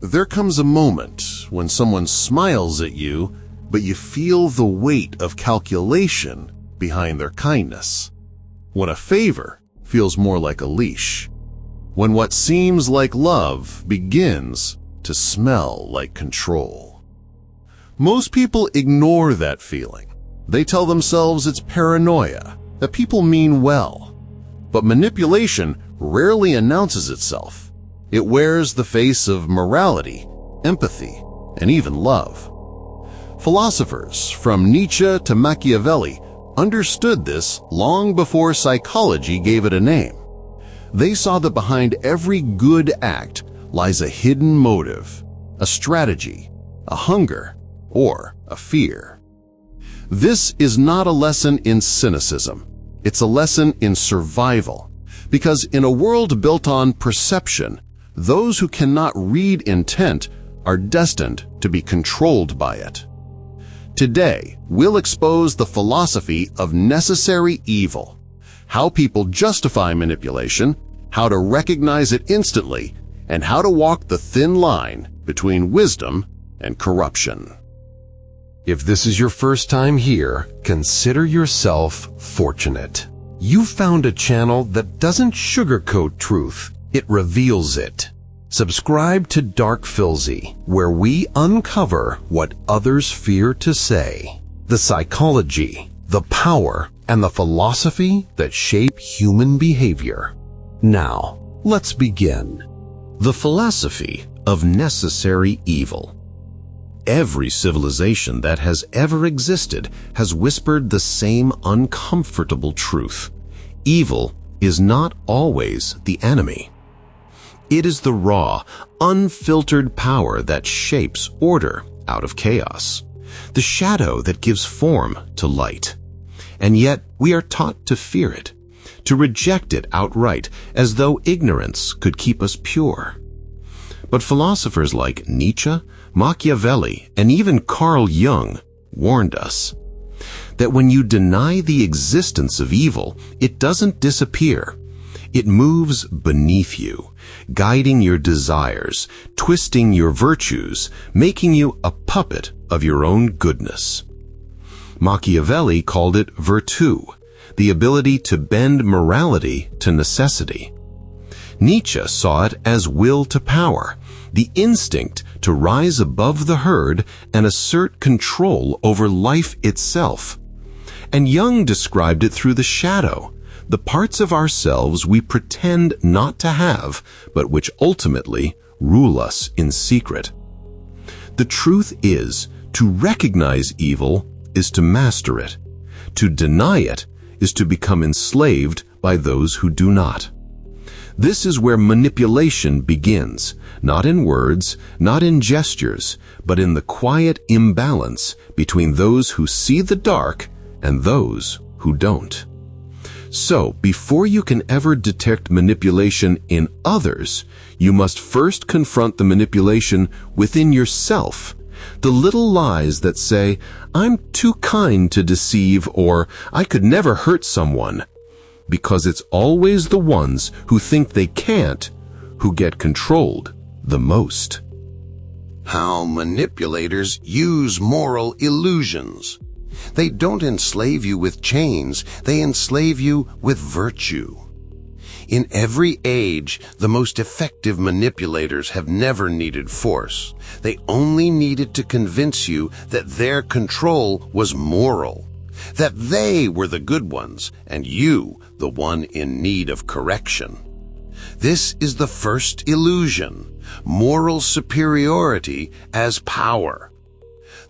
There comes a moment when someone smiles at you, but you feel the weight of calculation behind their kindness. When a favor feels more like a leash. When what seems like love begins to smell like control. Most people ignore that feeling. They tell themselves it's paranoia, that people mean well. But manipulation rarely announces itself. It wears the face of morality, empathy, and even love. Philosophers from Nietzsche to Machiavelli understood this long before psychology gave it a name. They saw that behind every good act lies a hidden motive, a strategy, a hunger, or a fear. This is not a lesson in cynicism. It's a lesson in survival. Because in a world built on perception, those who cannot read intent are destined to be controlled by it. Today, we'll expose the philosophy of necessary evil, how people justify manipulation, how to recognize it instantly, and how to walk the thin line between wisdom and corruption. If this is your first time here, consider yourself fortunate. You found a channel that doesn't sugarcoat truth, it reveals it. Subscribe to DarkPhilsy, where we uncover what others fear to say. The psychology, the power, and the philosophy that shape human behavior. Now, let's begin. The philosophy of necessary evil. Every civilization that has ever existed has whispered the same uncomfortable truth. Evil is not always the enemy. It is the raw, unfiltered power that shapes order out of chaos, the shadow that gives form to light. And yet we are taught to fear it, to reject it outright, as though ignorance could keep us pure. But philosophers like Nietzsche, Machiavelli, and even Carl Jung warned us that when you deny the existence of evil, it doesn't disappear. It moves beneath you, guiding your desires, twisting your virtues, making you a puppet of your own goodness. Machiavelli called it virtù, the ability to bend morality to necessity. Nietzsche saw it as will to power, the instinct to rise above the herd and assert control over life itself. And Jung described it through the shadow, the parts of ourselves we pretend not to have, but which ultimately rule us in secret. The truth is, to recognize evil is to master it. To deny it is to become enslaved by those who do not. This is where manipulation begins, not in words, not in gestures, but in the quiet imbalance between those who see the dark and those who don't. So, before you can ever detect manipulation in others, you must first confront the manipulation within yourself. The little lies that say, "I'm too kind to deceive," or "I could never hurt someone," because it's always the ones who think they can't who get controlled the most. How manipulators use moral illusions. They don't enslave you with chains, they enslave you with virtue. In every age, the most effective manipulators have never needed force. They only needed to convince you that their control was moral, that they were the good ones and you the one in need of correction. This is the first illusion, moral superiority as power.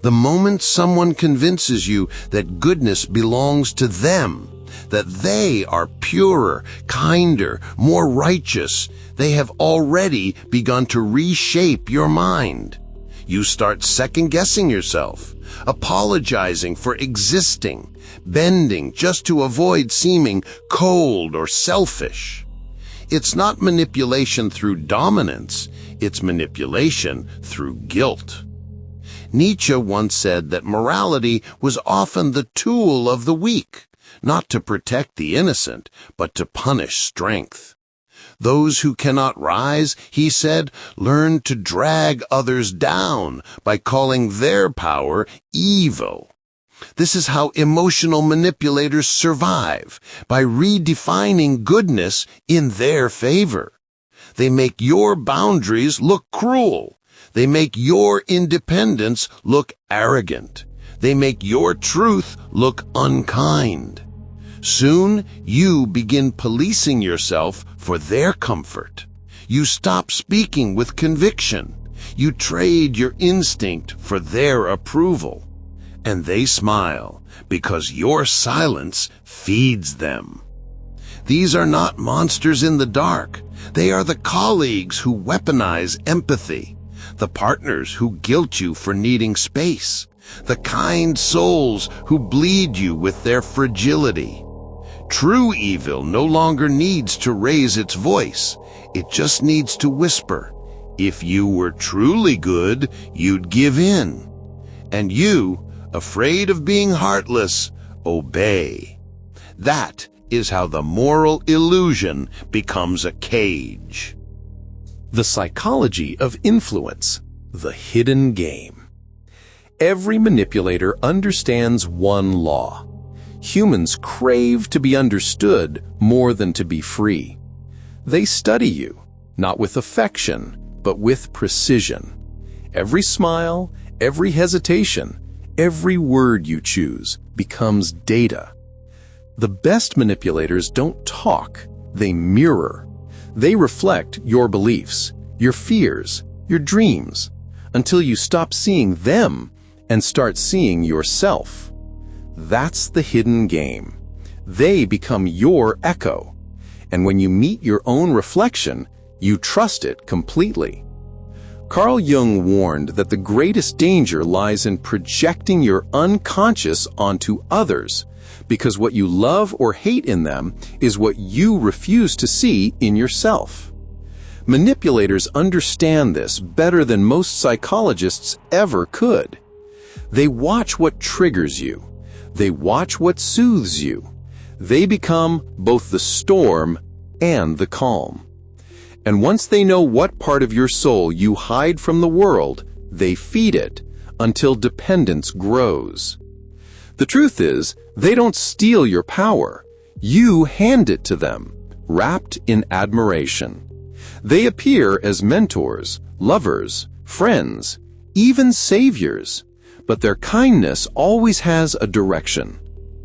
The moment someone convinces you that goodness belongs to them, that they are purer, kinder, more righteous, they have already begun to reshape your mind. You start second-guessing yourself, apologizing for existing, bending just to avoid seeming cold or selfish. It's not manipulation through dominance, it's manipulation through guilt. Nietzsche once said that morality was often the tool of the weak, not to protect the innocent, but to punish strength. Those who cannot rise, he said, learn to drag others down by calling their power evil. This is how emotional manipulators survive, by redefining goodness in their favor. They make your boundaries look cruel. They make your independence look arrogant. They make your truth look unkind. Soon, you begin policing yourself for their comfort. You stop speaking with conviction. You trade your instinct for their approval. And they smile because your silence feeds them. These are not monsters in the dark. They are the colleagues who weaponize empathy, the partners who guilt you for needing space, the kind souls who bleed you with their fragility. True evil no longer needs to raise its voice. It just needs to whisper, "If you were truly good, you'd give in." And you, afraid of being heartless, obey. That is how the moral illusion becomes a cage. The psychology of influence, the hidden game. Every manipulator understands one law. Humans crave to be understood more than to be free. They study you, not with affection, but with precision. Every smile, every hesitation, every word you choose becomes data. The best manipulators don't talk, they mirror. They reflect your beliefs, your fears, your dreams, until you stop seeing them and start seeing yourself. That's the hidden game. They become your echo, and when you meet your own reflection, you trust it completely. Carl Jung warned that the greatest danger lies in projecting your unconscious onto others, because what you love or hate in them is what you refuse to see in yourself. Manipulators understand this better than most psychologists ever could. They watch what triggers you. They watch what soothes you. They become both the storm and the calm. And once they know what part of your soul you hide from the world, they feed it until dependence grows. The truth is, they don't steal your power. You hand it to them, wrapped in admiration. They appear as mentors, lovers, friends, even saviors, but their kindness always has a direction: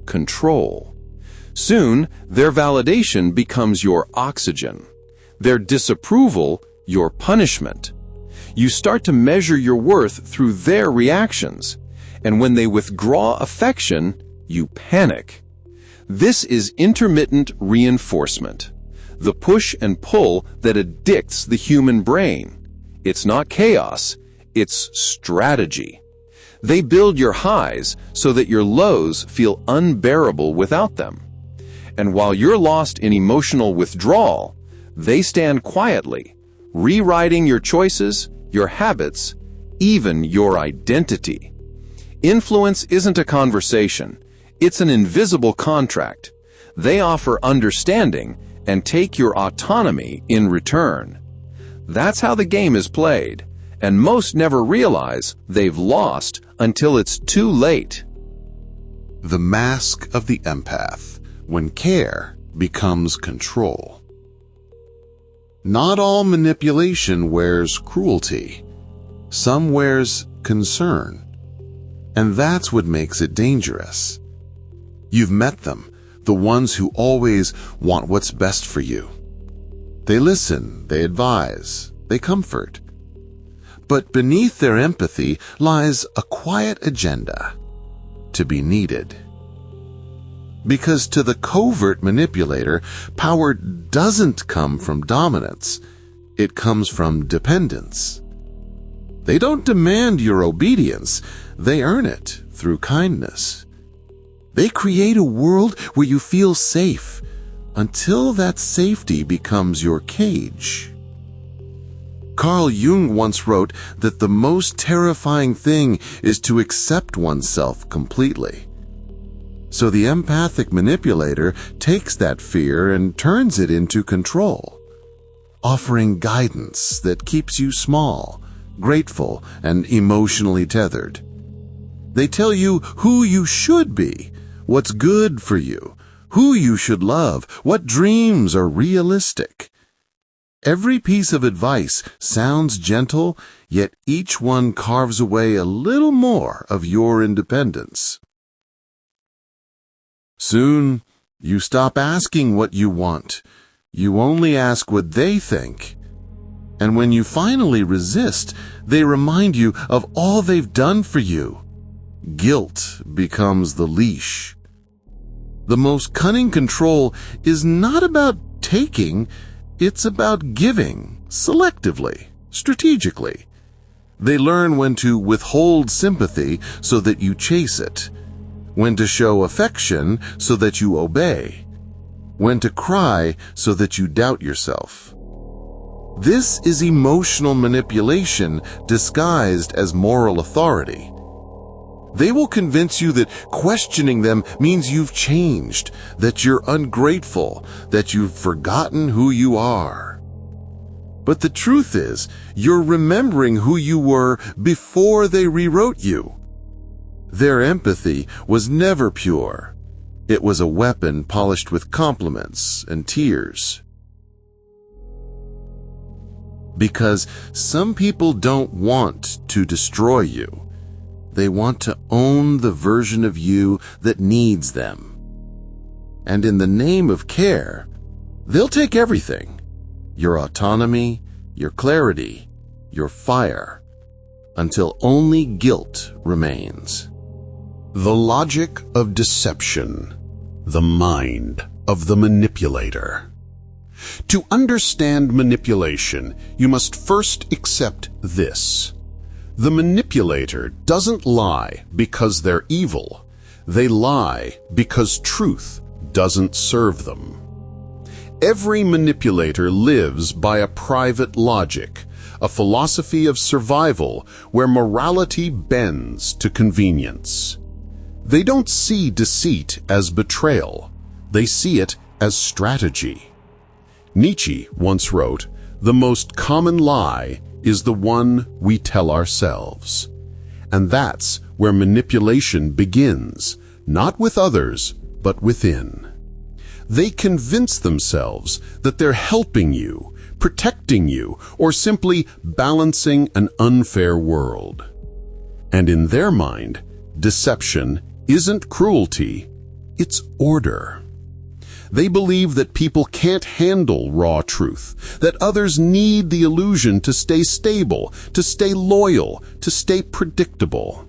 control. Soon, their validation becomes your oxygen. Their disapproval, your punishment. You start to measure your worth through their reactions, and when they withdraw affection, you panic. This is intermittent reinforcement, the push and pull that addicts the human brain. It's not chaos, it's strategy. They build your highs so that your lows feel unbearable without them. And while you're lost in emotional withdrawal, they stand quietly, rewriting your choices, your habits, even your identity. Influence isn't a conversation. It's an invisible contract. They offer understanding and take your autonomy in return. That's how the game is played, and most never realize they've lost until it's too late. The mask of the empath, when care becomes control. Not all manipulation wears cruelty. Some wears concern. And that's what makes it dangerous. You've met them, the ones who always want what's best for you. They listen, they advise, they comfort. But beneath their empathy lies a quiet agenda: to be needed. Because to the covert manipulator, power doesn't come from dominance. It comes from dependence. They don't demand your obedience. They earn it through kindness. They create a world where you feel safe until that safety becomes your cage. Carl Jung once wrote that the most terrifying thing is to accept oneself completely. So the empathic manipulator takes that fear and turns it into control. offering guidance that keeps you small, grateful, and emotionally tethered. They tell you who you should be, what's good for you, who you should love, what dreams are realistic. Every piece of advice sounds gentle, yet each one carves away a little more of your independence. Soon, you stop asking what you want. You only ask what they think. And when you finally resist, they remind you of all they've done for you. Guilt becomes the leash. The most cunning control is not about taking, it's about giving, selectively, strategically. They learn when to withhold sympathy so that you chase it, when to show affection so that you obey, when to cry so that you doubt yourself. This is emotional manipulation disguised as moral authority. They will convince you that questioning them means you've changed, that you're ungrateful, that you've forgotten who you are. But the truth is, you're remembering who you were before they rewrote you. Their empathy was never pure. It was a weapon polished with compliments and tears. Because some people don't want to destroy you. They want to own the version of you that needs them. And in the name of care, they'll take everything. Your autonomy, your clarity, your fire, until only guilt remains. The logic of deception, the mind of the manipulator. To understand manipulation, you must first accept this. The manipulator doesn't lie because they're evil. They lie because truth doesn't serve them. Every manipulator lives by a private logic, a philosophy of survival where morality bends to convenience. They don't see deceit as betrayal. They see it as strategy. Nietzsche once wrote, "The most common lie is the one we tell ourselves." And that's where manipulation begins, not with others, but within. They convince themselves that they're helping you, protecting you, or simply balancing an unfair world. And in their mind, deception isn't cruelty, it's order. They believe that people can't handle raw truth, that others need the illusion to stay stable, to stay loyal, to stay predictable.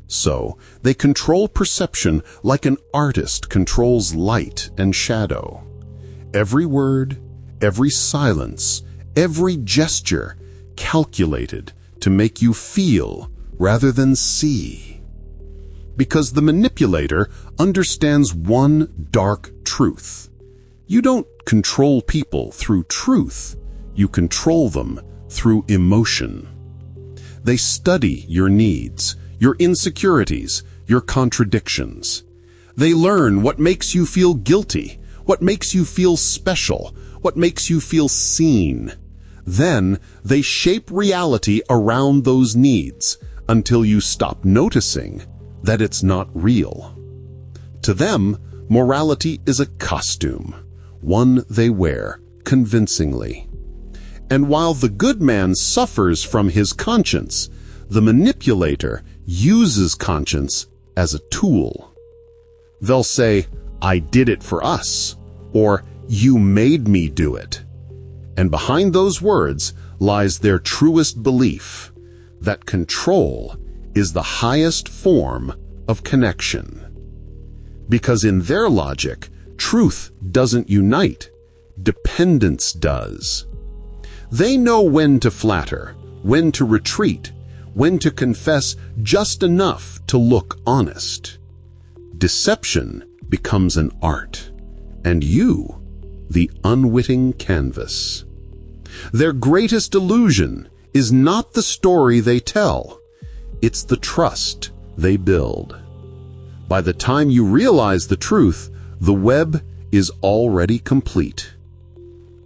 So, they control perception like an artist controls light and shadow. Every word, every silence, every gesture calculated to make you feel rather than see. Because the manipulator understands one dark truth. You don't control people through truth, you control them through emotion. They study your needs, your insecurities, your contradictions. They learn what makes you feel guilty, what makes you feel special, what makes you feel seen. Then they shape reality around those needs until you stop noticing that it's not real. To them, morality is a costume, one they wear convincingly. And while the good man suffers from his conscience, the manipulator uses conscience as a tool. They'll say, "I did it for us," or "You made me do it." And behind those words lies their truest belief, that control is the highest form of connection. Because in their logic, truth doesn't unite, dependence does. They know when to flatter, when to retreat, when to confess just enough to look honest. Deception becomes an art, and you, the unwitting canvas. Their greatest illusion is not the story they tell, it's the trust they build. By the time you realize the truth, the web is already complete.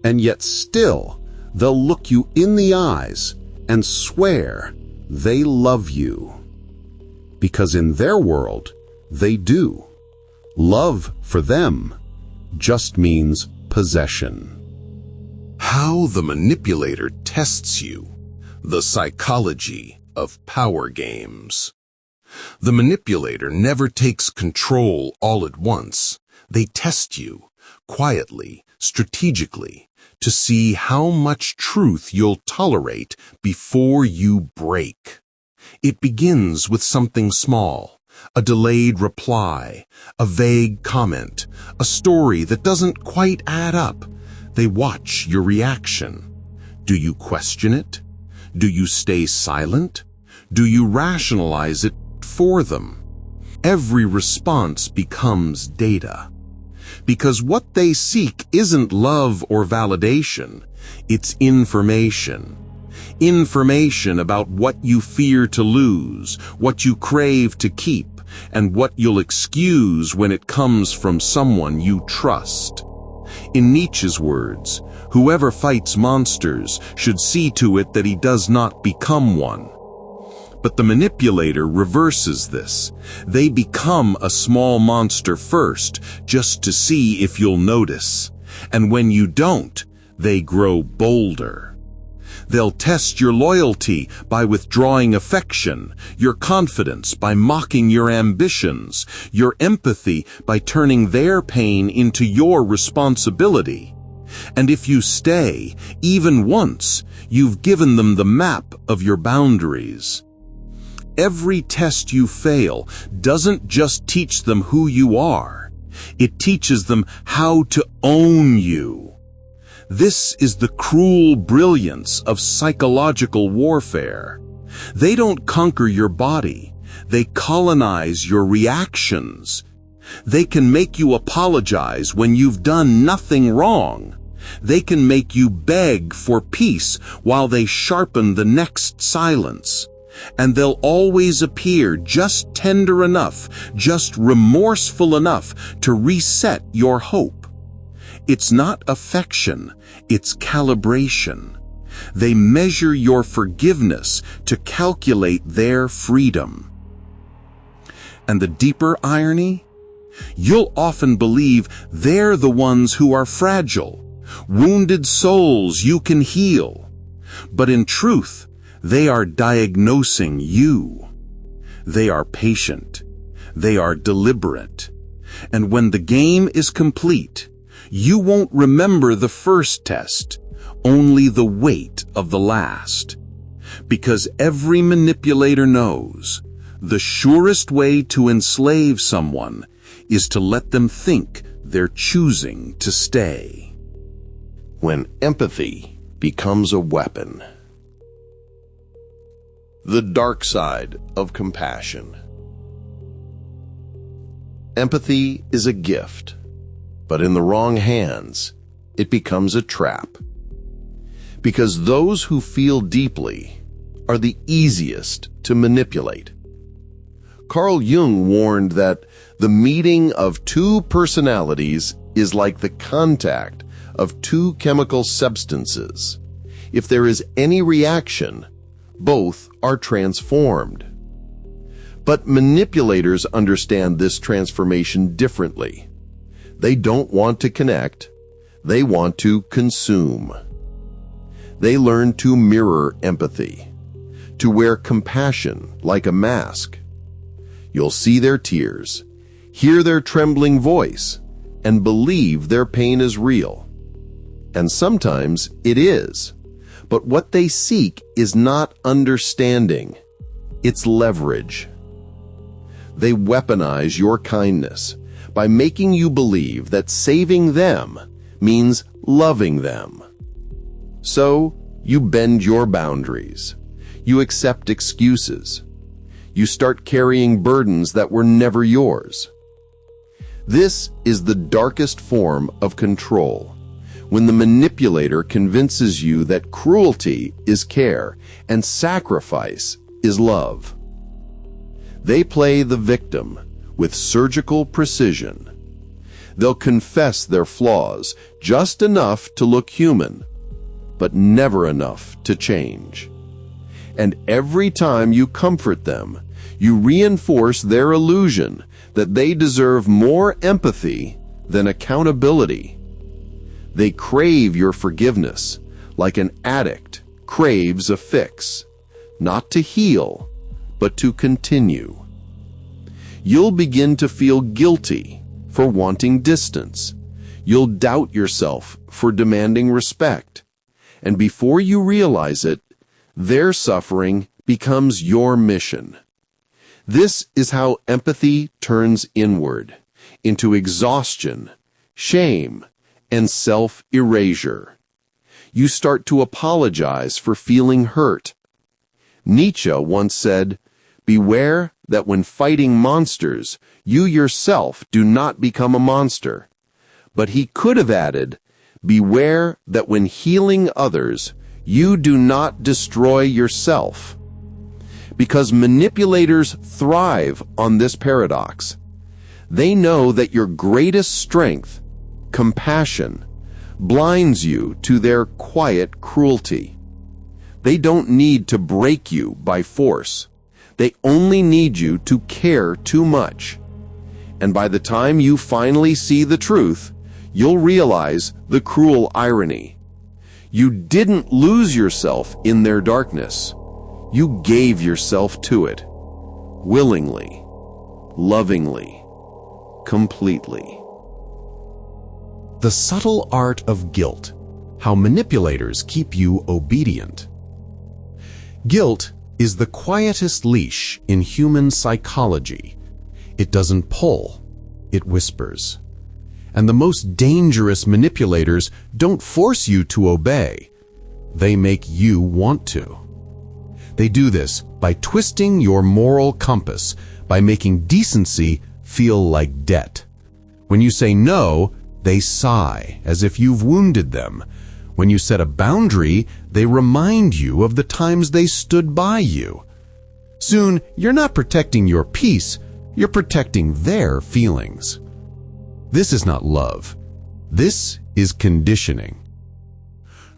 And yet still, They'll look you in the eyes and swear they love you. Because in their world, they do. Love for them just means possession. How the manipulator tests you. The psychology of power games. The manipulator never takes control all at once. They test you, quietly, strategically, to see how much truth you'll tolerate before you break. It begins with something small, a delayed reply, a vague comment, a story that doesn't quite add up. They watch your reaction. Do you question it? Do you stay silent? Do you rationalize it for them? Every response becomes data. Because what they seek isn't love or validation, it's information. Information about what you fear to lose, what you crave to keep, and what you'll excuse when it comes from someone you trust. In Nietzsche's words, whoever fights monsters should see to it that he does not become one. But the manipulator reverses this. They become a small monster first, just to see if you'll notice. And when you don't, they grow bolder. They'll test your loyalty by withdrawing affection, your confidence by mocking your ambitions, your empathy by turning their pain into your responsibility. And if you stay, even once, you've given them the map of your boundaries. Every test you fail doesn't just teach them who you are. It teaches them how to own you. This is the cruel brilliance of psychological warfare. They don't conquer your body. They colonize your reactions. They can make you apologize when you've done nothing wrong. They can make you beg for peace while they sharpen the next silence. And they'll always appear just tender enough, just remorseful enough to reset your hope. It's not affection, it's calibration. They measure your forgiveness to calculate their freedom. And the deeper irony? You'll often believe they're the ones who are fragile, wounded souls you can heal. But in truth, they are diagnosing you. They are patient. They are deliberate. And when the game is complete, you won't remember the first test, only the weight of the last. Because every manipulator knows the surest way to enslave someone is to let them think they're choosing to stay. When empathy becomes a weapon. The dark side of compassion. Empathy is a gift, but in the wrong hands, it becomes a trap. Because those who feel deeply are the easiest to manipulate. Carl Jung warned that the meeting of two personalities is like the contact of two chemical substances. If there is any reaction, both are transformed. But manipulators understand this transformation differently. They don't want to connect, they want to consume. They learn to mirror empathy, to wear compassion like a mask. You'll see their tears, hear their trembling voice, and believe their pain is real. And sometimes it is. But what they seek is not understanding, it's leverage. They weaponize your kindness by making you believe that saving them means loving them. So, you bend your boundaries. You accept excuses. You start carrying burdens that were never yours. This is the darkest form of control, when the manipulator convinces you that cruelty is care and sacrifice is love. They play the victim with surgical precision. They'll confess their flaws just enough to look human, but never enough to change. And every time you comfort them, you reinforce their illusion that they deserve more empathy than accountability. They crave your forgiveness like an addict craves a fix, not to heal, but to continue. You'll begin to feel guilty for wanting distance. You'll doubt yourself for demanding respect. And before you realize it, their suffering becomes your mission. This is how empathy turns inward, into exhaustion, shame, and self-erasure. You start to apologize for feeling hurt. Nietzsche once said, "Beware that when fighting monsters, you yourself do not become a monster." But he could have added, "Beware that when healing others, you do not destroy yourself." Because manipulators thrive on this paradox. They know that your greatest strength, compassion, blinds you to their quiet cruelty. They don't need to break you by force. They only need you to care too much. And by the time you finally see the truth, you'll realize the cruel irony. You didn't lose yourself in their darkness. You gave yourself to it, willingly, lovingly, completely. The subtle art of guilt, how manipulators keep you obedient. Guilt is the quietest leash in human psychology. It doesn't pull, it whispers. And the most dangerous manipulators don't force you to obey. They make you want to. They do this by twisting your moral compass, by making decency feel like debt. When you say no, they sigh as if you've wounded them. When you set a boundary, they remind you of the times they stood by you. Soon, you're not protecting your peace, you're protecting their feelings. This is not love. This is conditioning.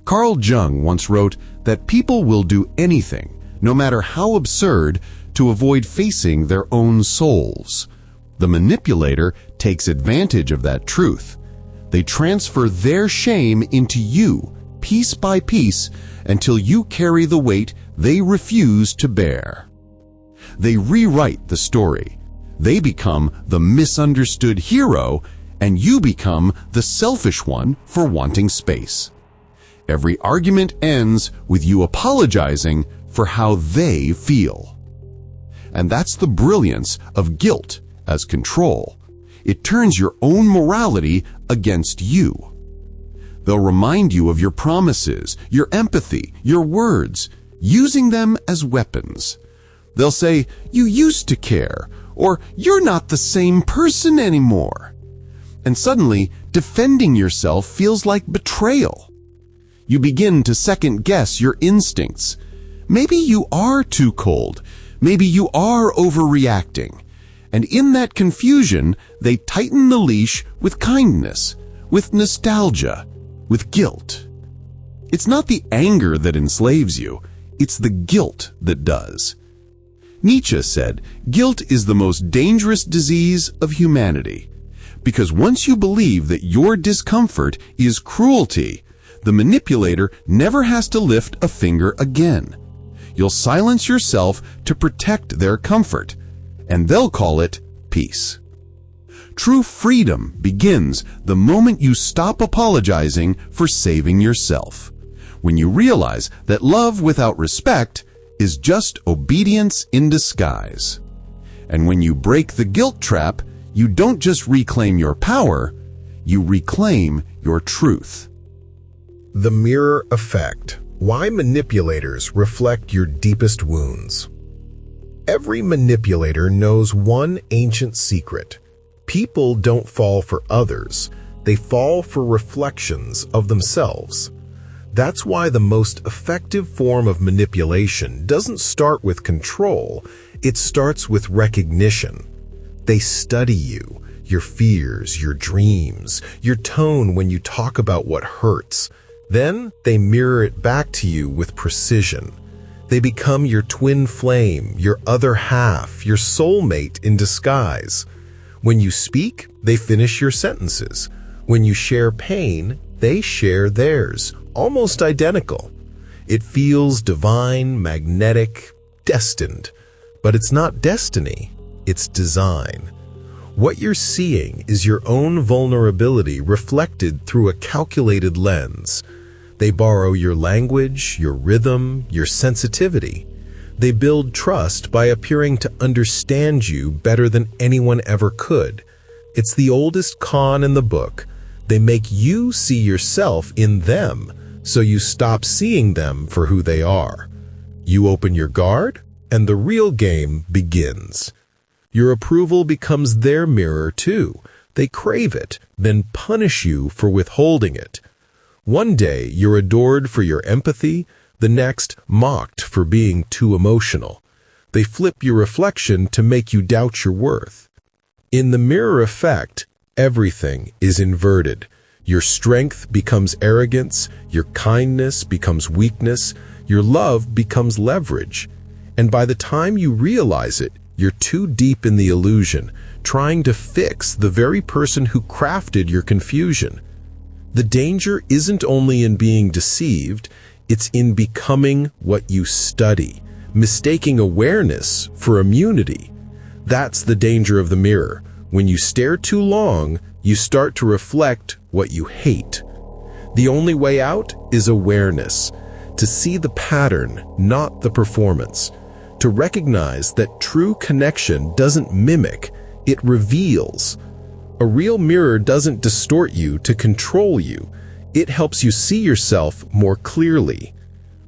Carl Jung once wrote that people will do anything, no matter how absurd, to avoid facing their own souls. The manipulator takes advantage of that truth. They transfer their shame into you, piece by piece, until you carry the weight they refuse to bear. They rewrite the story. They become the misunderstood hero, and you become the selfish one for wanting space. Every argument ends with you apologizing for how they feel. And that's the brilliance of guilt as control. It turns your own morality against you. They'll remind you of your promises, your empathy, your words, using them as weapons. They'll say, "You used to care," or "You're not the same person anymore." And suddenly, defending yourself feels like betrayal. You begin to second-guess your instincts. Maybe you are too cold. Maybe you are overreacting. And in that confusion, they tighten the leash with kindness, with nostalgia, with guilt. It's not the anger that enslaves you, it's the guilt that does. Nietzsche said, "Guilt is the most dangerous disease of humanity." Because once you believe that your discomfort is cruelty, the manipulator never has to lift a finger again. You'll silence yourself to protect their comfort, and they'll call it peace. True freedom begins the moment you stop apologizing for saving yourself, when you realize that love without respect is just obedience in disguise. And when you break the guilt trap, you don't just reclaim your power, you reclaim your truth. The mirror effect. Why manipulators reflect your deepest wounds. Every manipulator knows one ancient secret. People don't fall for others. They fall for reflections of themselves. That's why the most effective form of manipulation doesn't start with control. It starts with recognition. They study you, your fears, your dreams, your tone when you talk about what hurts. Then they mirror it back to you with precision. They become your twin flame, your other half, your soulmate in disguise. When you speak, they finish your sentences. When you share pain, they share theirs, almost identical. It feels divine, magnetic, destined. But it's not destiny, it's design. What you're seeing is your own vulnerability reflected through a calculated lens. They borrow your language, your rhythm, your sensitivity. They build trust by appearing to understand you better than anyone ever could. It's the oldest con in the book. They make you see yourself in them, so you stop seeing them for who they are. You open your guard, and the real game begins. Your approval becomes their mirror too. They crave it, then punish you for withholding it. One day you're adored for your empathy, the next mocked for being too emotional. They flip your reflection to make you doubt your worth. In the mirror effect, everything is inverted. Your strength becomes arrogance, your kindness becomes weakness, your love becomes leverage. And by the time you realize it, you're too deep in the illusion, trying to fix the very person who crafted your confusion. The danger isn't only in being deceived, it's in becoming what you study, mistaking awareness for immunity. That's the danger of the mirror. When you stare too long, you start to reflect what you hate. The only way out is awareness, to see the pattern, not the performance. To recognize that true connection doesn't mimic, it reveals. A real mirror doesn't distort you to control you. It helps you see yourself more clearly.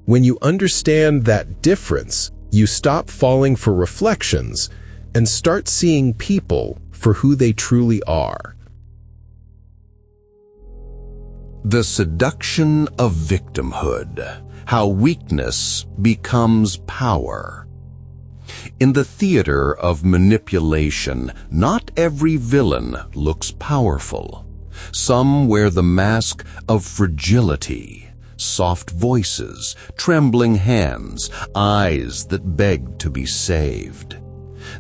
When you understand that difference, you stop falling for reflections and start seeing people for who they truly are. The seduction of victimhood. How weakness becomes power. In the theater of manipulation, not every villain looks powerful. Some wear the mask of fragility, soft voices, trembling hands, eyes that beg to be saved.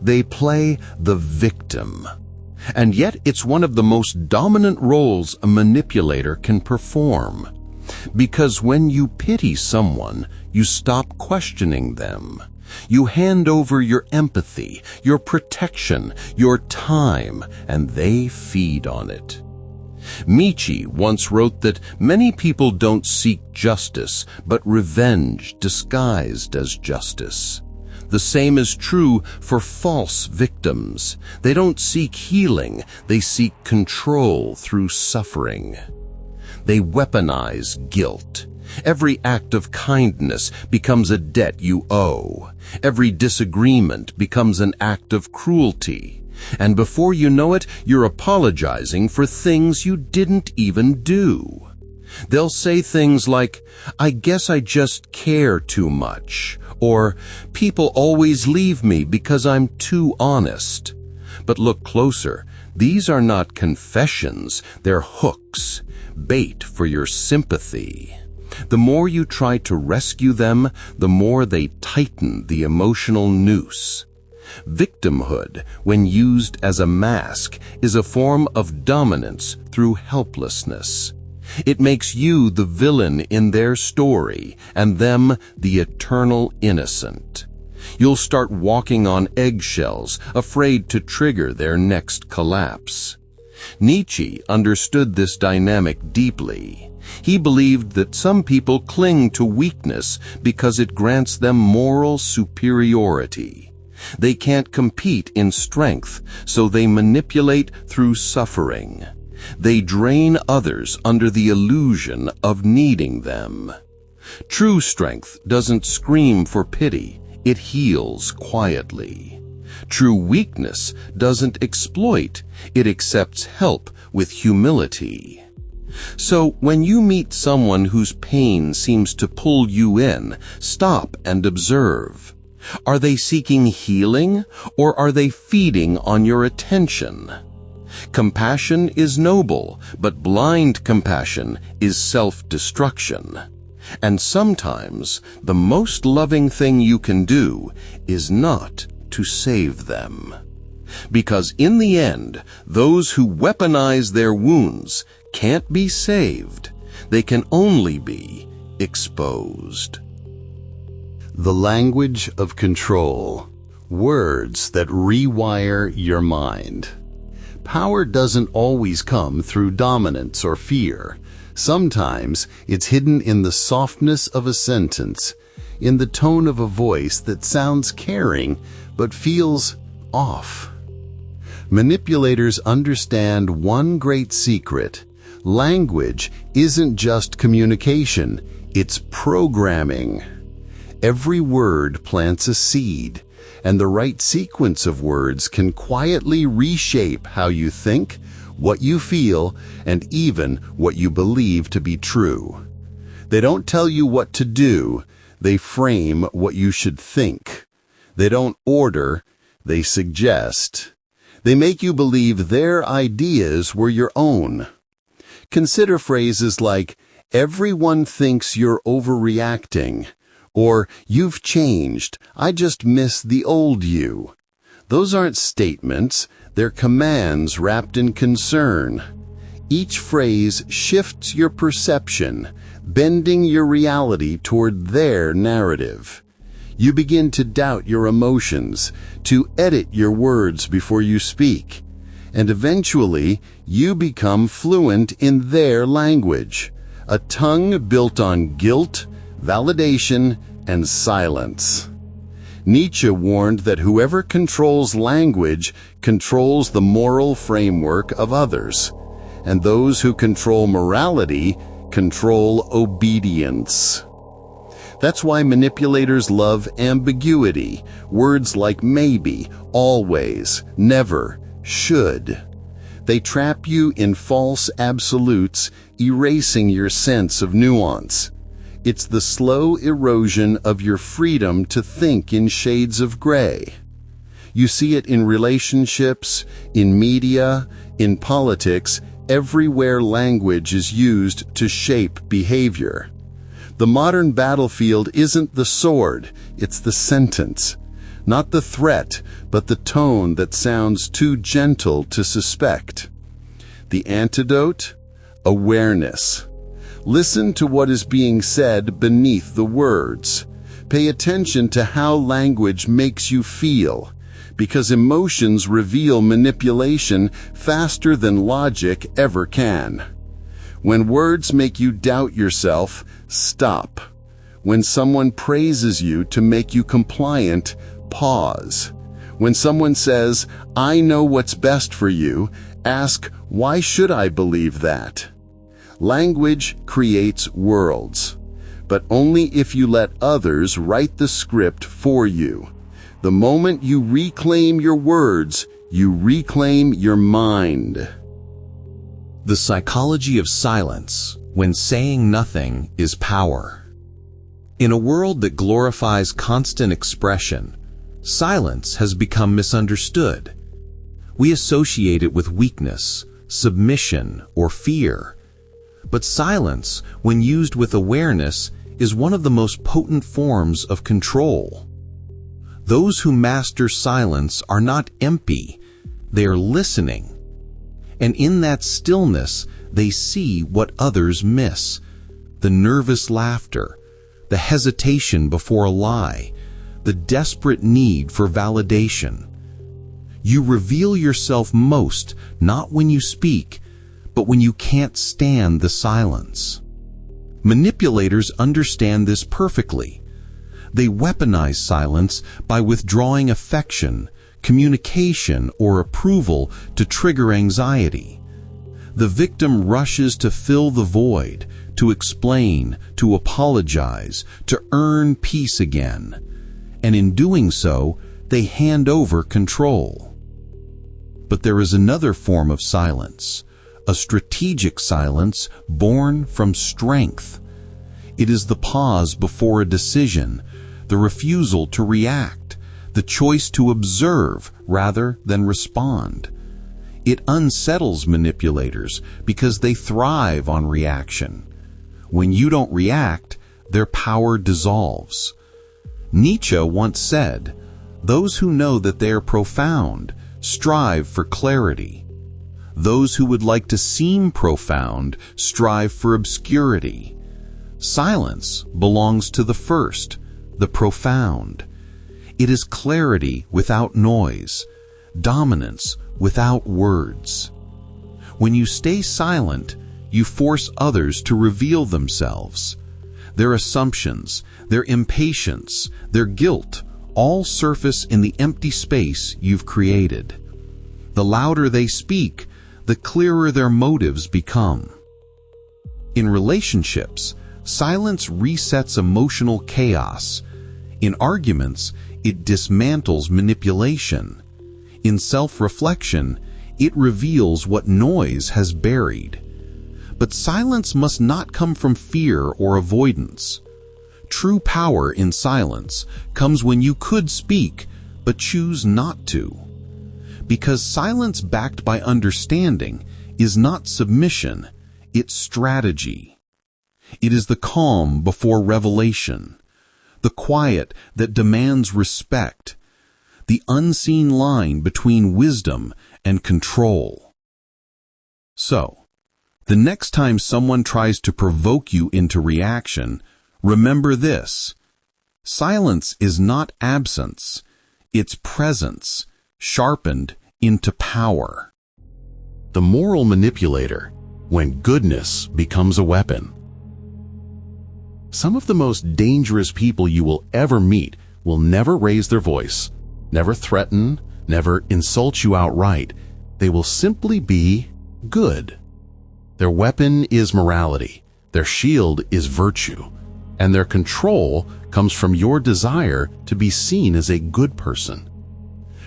They play the victim. And yet it's one of the most dominant roles a manipulator can perform. Because when you pity someone, you stop questioning them. You hand over your empathy, your protection, your time, and they feed on it. Michi once wrote that many people don't seek justice, but revenge disguised as justice. The same is true for false victims. They don't seek healing, they seek control through suffering. They weaponize guilt. Every act of kindness becomes a debt you owe. Every disagreement becomes an act of cruelty. And before you know it, you're apologizing for things you didn't even do. They'll say things like, "I guess I just care too much," or "People always leave me because I'm too honest." But look closer. These are not confessions, they're hooks, bait for your sympathy. The more you try to rescue them, the more they tighten the emotional noose. Victimhood, when used as a mask, is a form of dominance through helplessness. It makes you the villain in their story, and them the eternal innocent. You'll start walking on eggshells, afraid to trigger their next collapse. Nietzsche understood this dynamic deeply. He believed that some people cling to weakness because it grants them moral superiority. They can't compete in strength, so they manipulate through suffering. They drain others under the illusion of needing them. True strength doesn't scream for pity, it heals quietly. True weakness doesn't exploit, it accepts help with humility. So when you meet someone whose pain seems to pull you in, stop and observe. Are they seeking healing, or are they feeding on your attention? Compassion is noble, but blind compassion is self-destruction. And sometimes the most loving thing you can do is not to save them. Because in the end, those who weaponize their wounds can't be saved. They can only be exposed. The language of control. Words that rewire your mind. Power doesn't always come through dominance or fear. Sometimes it's hidden in the softness of a sentence, in the tone of a voice that sounds caring but feels off. Manipulators understand one great secret. Language isn't just communication, it's programming. Every word plants a seed, and the right sequence of words can quietly reshape how you think, what you feel, and even what you believe to be true. They don't tell you what to do, they frame what you should think. They don't order, they suggest. They make you believe their ideas were your own. Consider phrases like, "Everyone thinks you're overreacting," or "You've changed, I just miss the old you." Those aren't statements, they're commands wrapped in concern. Each phrase shifts your perception, bending your reality toward their narrative. You begin to doubt your emotions, to edit your words before you speak, and eventually you become fluent in their language, a tongue built on guilt, validation, and silence. Nietzsche warned that whoever controls language controls the moral framework of others, and those who control morality control obedience. That's why manipulators love ambiguity, words like maybe, always, never, should. They trap you in false absolutes, erasing your sense of nuance. It's the slow erosion of your freedom to think in shades of gray. You see it in relationships, in media, in politics, everywhere language is used to shape behavior. The modern battlefield isn't the sword, it's the sentence. Not the threat, but the tone that sounds too gentle to suspect. The antidote? Awareness. Listen to what is being said beneath the words. Pay attention to how language makes you feel, because emotions reveal manipulation faster than logic ever can. When words make you doubt yourself, stop. When someone praises you to make you compliant, pause. When someone says, "I know what's best for you," ask, "Why should I believe that?" Language creates worlds, but only if you let others write the script for you. The moment you reclaim your words, you reclaim your mind. The psychology of silence, when saying nothing, is power. In a world that glorifies constant expression, silence has become misunderstood. We associate it with weakness, submission, or fear. But silence, when used with awareness, is one of the most potent forms of control. Those who master silence are not empty, they are listening. And in that stillness, they see what others miss: the nervous laughter, the hesitation before a lie, the desperate need for validation. You reveal yourself most not when you speak, but when you can't stand the silence. Manipulators understand this perfectly. They weaponize silence by withdrawing affection, communication, or approval to trigger anxiety. The victim rushes to fill the void, to explain, to apologize, to earn peace again. And in doing so, they hand over control. But there is another form of silence, a strategic silence born from strength. It is the pause before a decision, the refusal to react, the choice to observe rather than respond. It unsettles manipulators because they thrive on reaction. When you don't react, their power dissolves. Nietzsche once said, "Those who know that they are profound strive for clarity. Those who would like to seem profound strive for obscurity." Silence belongs to the first, the profound. It is clarity without noise, dominance without words. When you stay silent, you force others to reveal themselves. Their assumptions, their impatience, their guilt all surface in the empty space you've created. The louder they speak, the clearer their motives become. In relationships, silence resets emotional chaos. In arguments, it dismantles manipulation. In self-reflection, it reveals what noise has buried. But silence must not come from fear or avoidance. True power in silence comes when you could speak, but choose not to. Because silence backed by understanding is not submission, it's strategy. It is the calm before revelation, the quiet that demands respect, the unseen line between wisdom and control. So, the next time someone tries to provoke you into reaction, remember this: silence is not absence, it's presence, sharpened into power. The moral manipulator, when goodness becomes a weapon. Some of the most dangerous people you will ever meet will never raise their voice, never threaten, never insult you outright. They will simply be good. Their weapon is morality, their shield is virtue, and their control comes from your desire to be seen as a good person.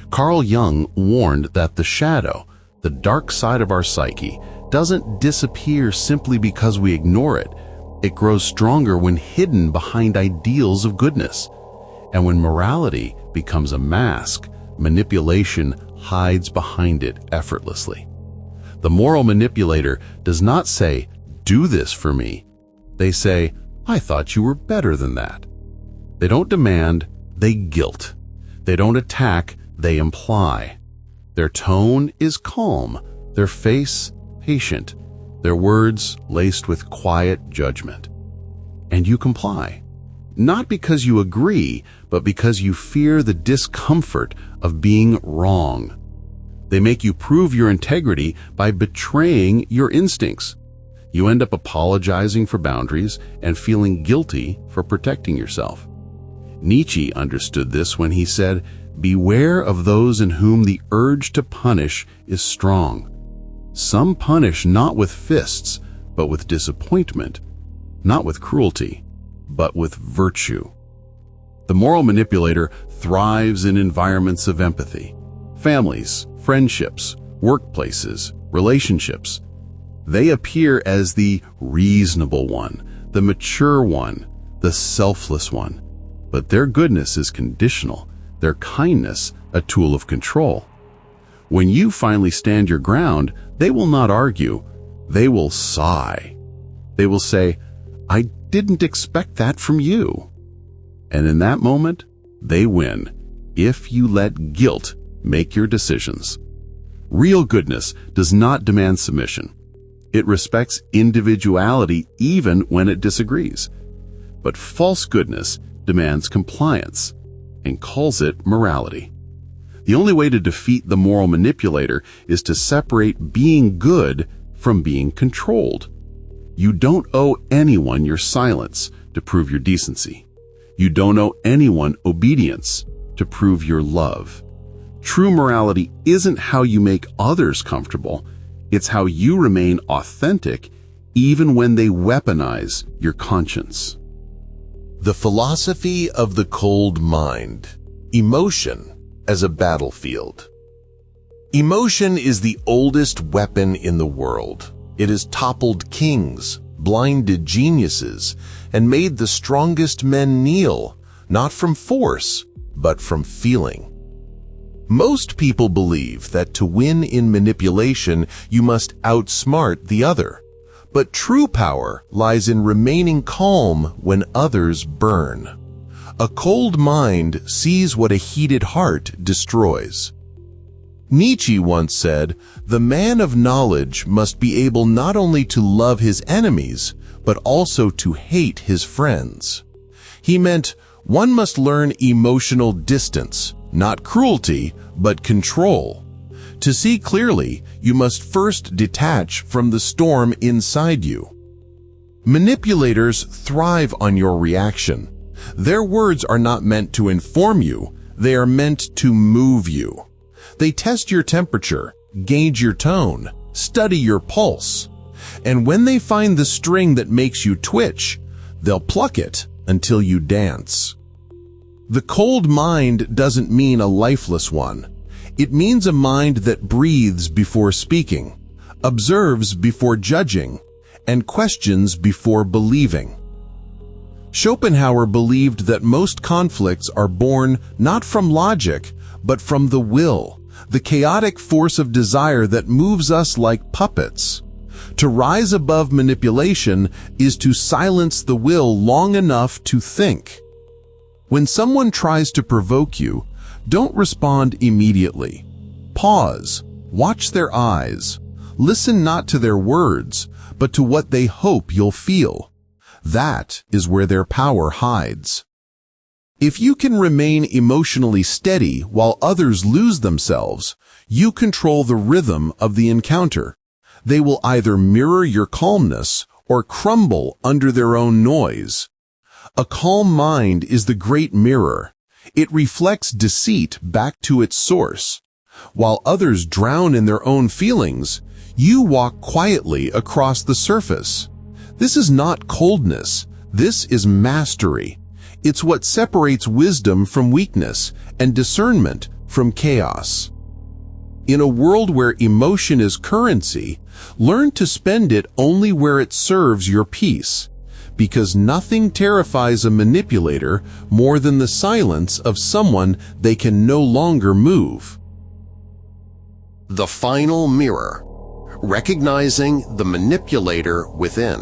Carl Jung warned that the shadow, the dark side of our psyche, doesn't disappear simply because we ignore it. It grows stronger when hidden behind ideals of goodness. And when morality becomes a mask, manipulation hides behind it effortlessly. The moral manipulator does not say, "Do this for me." They say, "I thought you were better than that." They don't demand, they guilt. They don't attack, they imply. Their tone is calm, their face patient, their words laced with quiet judgment. And you comply. Not because you agree, but because you fear the discomfort of being wrong. They make you prove your integrity by betraying your instincts. You end up apologizing for boundaries and feeling guilty for protecting yourself. Nietzsche understood this when he said, "Beware of those in whom the urge to punish is strong. Some punish not with fists, but with disappointment, not with cruelty, but with virtue." The moral manipulator thrives in environments of empathy. Families, friendships, workplaces, relationships. They appear as the reasonable one, the mature one, the selfless one. But their goodness is conditional, their kindness a tool of control. When you finally stand your ground, they will not argue, they will sigh. They will say, "I didn't expect that from you." And in that moment, they win, if you let guilt make your decisions. Real goodness does not demand submission. It respects individuality even when it disagrees. But false goodness demands compliance and calls it morality. The only way to defeat the moral manipulator is to separate being good from being controlled. You don't owe anyone your silence to prove your decency. You don't owe anyone obedience to prove your love. True morality isn't how you make others comfortable. It's how you remain authentic even when they weaponize your conscience. The philosophy of the cold mind. Emotion as a battlefield. Emotion is the oldest weapon in the world. It has toppled kings, blinded geniuses, and made the strongest men kneel, not from force, but from feeling. Most people believe that to win in manipulation, you must outsmart the other. But true power lies in remaining calm when others burn. A cold mind sees what a heated heart destroys. Nietzsche once said, "The man of knowledge must be able not only to love his enemies, but also to hate his friends." He meant one must learn emotional distance, not cruelty, but control. To see clearly, you must first detach from the storm inside you. Manipulators thrive on your reaction. Their words are not meant to inform you, they are meant to move you. They test your temperature, gauge your tone, study your pulse. And when they find the string that makes you twitch, they'll pluck it until you dance. The cold mind doesn't mean a lifeless one. It means a mind that breathes before speaking, observes before judging, and questions before believing. Schopenhauer believed that most conflicts are born not from logic, but from the will, the chaotic force of desire that moves us like puppets. To rise above manipulation is to silence the will long enough to think. When someone tries to provoke you, don't respond immediately. Pause, watch their eyes, listen not to their words, but to what they hope you'll feel. That is where their power hides. If you can remain emotionally steady while others lose themselves, you control the rhythm of the encounter. They will either mirror your calmness or crumble under their own noise. A calm mind is the great mirror. It reflects deceit back to its source. While others drown in their own feelings, you walk quietly across the surface. This is not coldness. This is mastery. It's what separates wisdom from weakness and discernment from chaos. In a world where emotion is currency, learn to spend it only where it serves your peace. Because nothing terrifies a manipulator more than the silence of someone they can no longer move. The final mirror. Recognizing the manipulator within.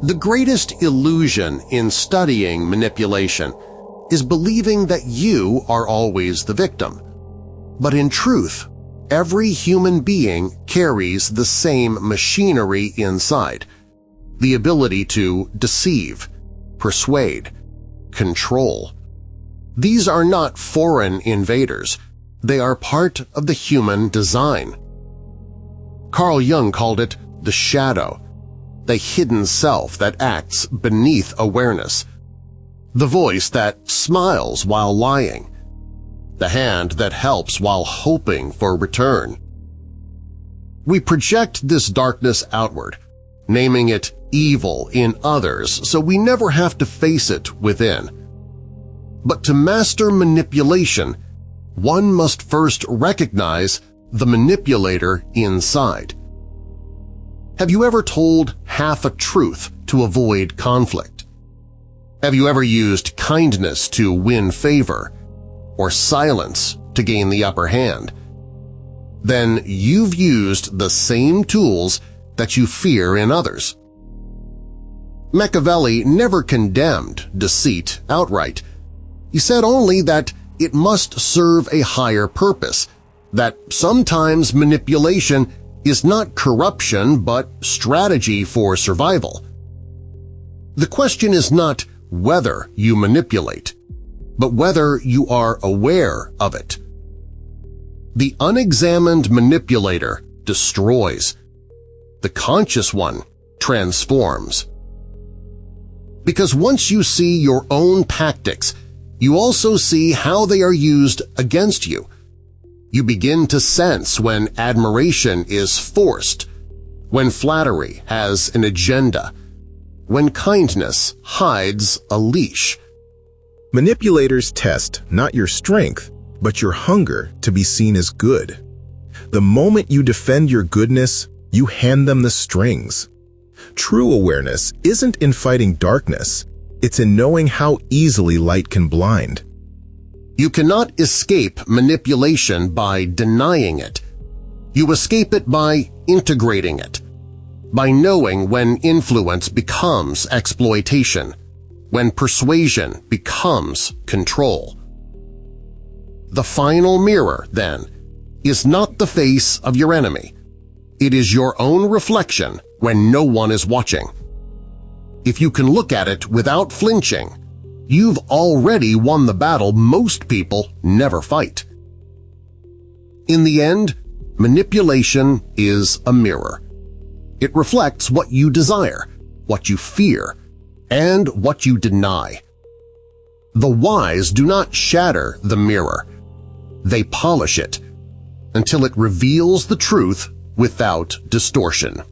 The greatest illusion in studying manipulation is believing that you are always the victim. But in truth, every human being carries the same machinery inside. The ability to deceive, persuade, control. These are not foreign invaders. They are part of the human design. Carl Jung called it the shadow, the hidden self that acts beneath awareness, the voice that smiles while lying, the hand that helps while hoping for return. We project this darkness outward, naming it evil in others so we never have to face it within. But to master manipulation, one must first recognize the manipulator inside. Have you ever told half a truth to avoid conflict? Have you ever used kindness to win favor, or silence to gain the upper hand? Then you've used the same tools that you fear in others. Machiavelli never condemned deceit outright. He said only that it must serve a higher purpose, that sometimes manipulation is not corruption but strategy for survival. The question is not whether you manipulate, but whether you are aware of it. The unexamined manipulator destroys. The conscious one transforms. Because once you see your own tactics, you also see how they are used against you. You begin to sense when admiration is forced, when flattery has an agenda, when kindness hides a leash. Manipulators test not your strength, but your hunger to be seen as good. The moment you defend your goodness, you hand them the strings. True awareness isn't in fighting darkness, it's in knowing how easily light can blind. You cannot escape manipulation by denying it. You escape it by integrating it, by knowing when influence becomes exploitation, when persuasion becomes control. The final mirror, then, is not the face of your enemy. It is your own reflection when no one is watching. If you can look at it without flinching, you've already won the battle most people never fight. In the end, manipulation is a mirror. It reflects what you desire, what you fear, and what you deny. The wise do not shatter the mirror. They polish it until it reveals the truth without distortion.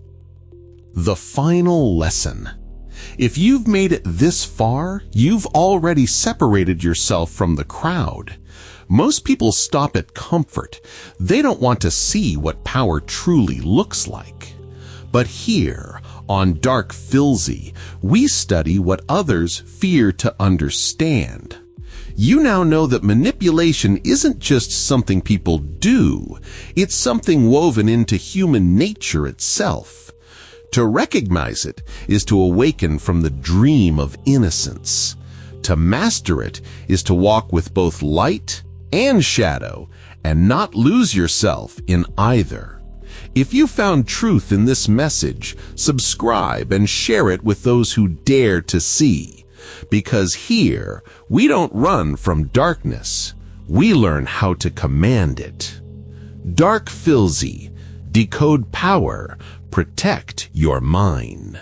The final lesson. If you've made it this far, you've already separated yourself from the crowd. Most people stop at comfort. They don't want to see what power truly looks like. But here, on DarkPhilsy, we study what others fear to understand. You now know that manipulation isn't just something people do, it's something woven into human nature itself. To recognize it is to awaken from the dream of innocence. To master it is to walk with both light and shadow and not lose yourself in either. If you found truth in this message, subscribe and share it with those who dare to see. Because here, we don't run from darkness, we learn how to command it. DarkPhilsy, decode power, protect your mind.